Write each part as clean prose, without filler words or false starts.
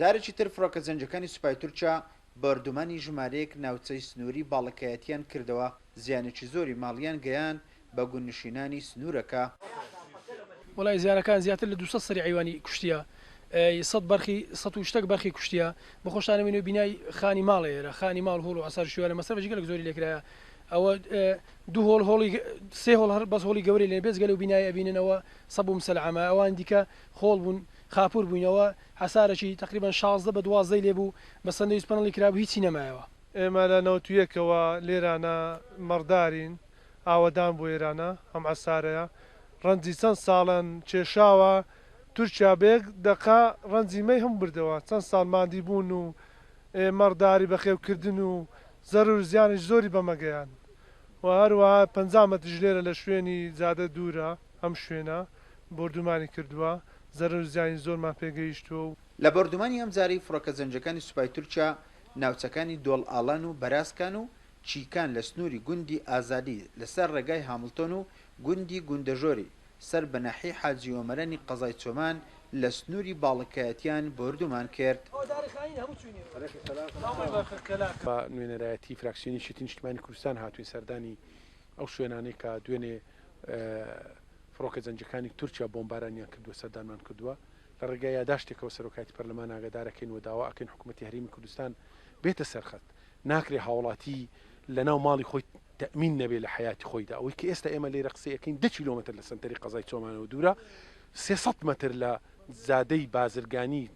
جارێکی تر فڕۆکە زەنجەکانی سوپای تورکیا بەردومانی ژمارەیەک ناوچەی سنووری باڵەکایەتیان کردەوە زیانێکی زۆری ماڵیان گەیان بە گونشینانی سنوورەکە. وڵای زیارەکان زیاتر لە 200 سەری عیوانی کوشتیە، 100 بەرخی کوشتیە، بە خۆشانەوێنەوە بینای خانی ماڵێرە، خانی ماڵ هۆڵ و ئاسار شوێنە مەسەرەی گەلێک زۆری لێکرایە. ئەوە دوو هۆڵ هۆڵی سێ هۆڵ هەر بەس هۆڵی گەوری لێ بێز گەلە و بینایی ئەبیننەوە سەب و مسەلعەمە ئەوان دیکە خۆڵ بوون خاپور بووینەوە حەسارەکی تقریبان 16 بە 12 لێبوو بە سندویچ پەنەڵی کرابوو هیچی نەمایەوە. ئێمە لە نەوتویەکەوە لێرانە مەڕدارین ئاوەدان بۆ ئێرانە ئەم عەسارەیە ڕەنجی چەند ساڵن کێشاوە تورکیا بێک دەقا ڕەنجی مەی هەم بردەوە چەند ساڵ ماندی بوون و مەڕداری بەخێوکردن و زەرور زیانش زۆری بەمەگەیان و هەروەها 50 مەتر لێرە لە شوێنی زادە دوورە ئەم شوێنە بردومانی کردووە زەرور زیانی زۆرمان پێگەیشتووە. لە بەردومانی ئەم جاری فڕۆکە زەنجەکانی سوپای تورکیا ناوچەکانی دۆڵ ئاڵان و بەراسکان و چیکان لە سنووری گوندی ئازادی لەسەر ڕێگای هامڵتۆن و گوندی گوندەژۆری سەر بەناحی حاجی وەمەرەنی قەزای چۆمان لە سنووری باڵەکایەتیان بردومان کرد. نوێنەرایەتی فراکسیۆنی نیشتیمانی کوردستان هاتووی سەردانی ئەو شوێنانەی کە دوێنێ فڕۆکە زەنجەکانی تورکیا بۆمبارانیان کردووە سەردانمان کردووە لە ڕێگای یاداشتێکەوە سەرۆکاتی پەرلەمان ئاگادارەکەین و داوا ئەکەین حکوومەتی هەرێمی کوردستان بێتە سەرخەت ناکرێ هاوڵاتی لە ناو ماڵی خۆی تەمین نەبێت لە حیاتی خۆیدا ئەوەی کە ئێستا ئێمە لێرە قسەیەکەین 10 کیلۆمتر لە سنتەری قەزای چۆمانەوە دوورە 300 متر لە زادەی بازرگانی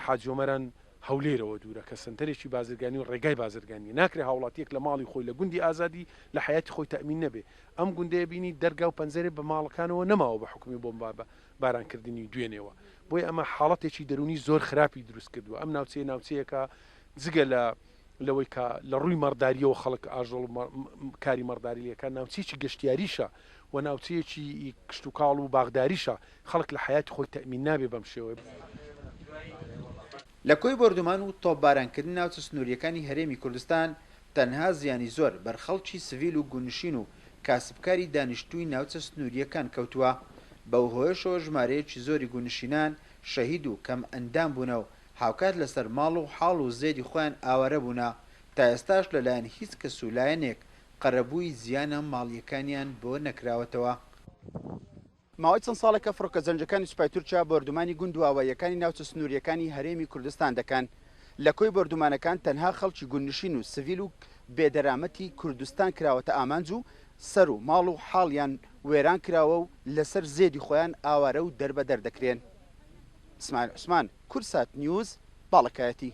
حاجۆمەران هەولێرەوە دوورە کە سنتەرێکی بازرگانی و ڕێگای بازرگانی ناکرێ هاوڵاتیەک لە ماڵی خۆی لە گوندی ئازادی لە حیاتی خۆی تەمین نەبێ ئەم گوندەیە بینی دەرگا و پەنجەرێ بە ماڵەکانەوە نەماوە بە حکومی بۆمبا بارانکردنی دوێنێەوە بۆی ئەمە حاڵەتێکی دەرونی زۆر خراپی دروست کردووە ئەم ناوچەیەکە جگە لەوەی کە لە ڕووی مەڕداریەوە خەڵک ئاژەڵ کاری مەڕداریەکە ناوچەیەکی گەشتیاریشە و ناوچەیەکی کشت و کاڵ و باغداریشە خەڵک لە حیاتی خۆی تەمین نابێ بەم شێوەیە. لە کۆی بەردومان و تۆپبارانکردن ناوچە سنووریەکانی هەرێمی کوردستان تەنها زیانی زۆر بەرخەڵکی سڤیل و گونشین و کاسبکاری دانیشتووی ناوچە سنووریەکان کەوتووە بەو هۆیشەوە ژمارەیەکی زۆری گونشینان شەهید و کەم ئەندام بوونە و هاوکات لەسەر ماڵ و حاڵ و زێدی خۆیان ئاوارە بوونە تا ئێستاش لەلایەن هیچ کەس و لایەنێک قەرەبووی زیانە ماڵیەکانیان بۆ نەکراوەتەوە. ماوەی چەند ساڵێکە فڕۆکە زەنجەکانی سوپای تورکیا بەردومانی گوند و ئاواییەکانی ناوچە سنووریەکانی هەرێمی کوردستان دەکەن. لە کۆی بەردومانەکان تەنها خەڵکی گونشین و سڤیل و بێدەرامەتی کوردستان کراوەتە ئامانج و سەر و ماڵ و حاڵیان وێران کراوە و لەسەر زێدی خۆیان ئاوارە و دەربەدەر دەکرێن. ئیسماعیل عوسمان، کورسات نیوز، باڵەکایەتی.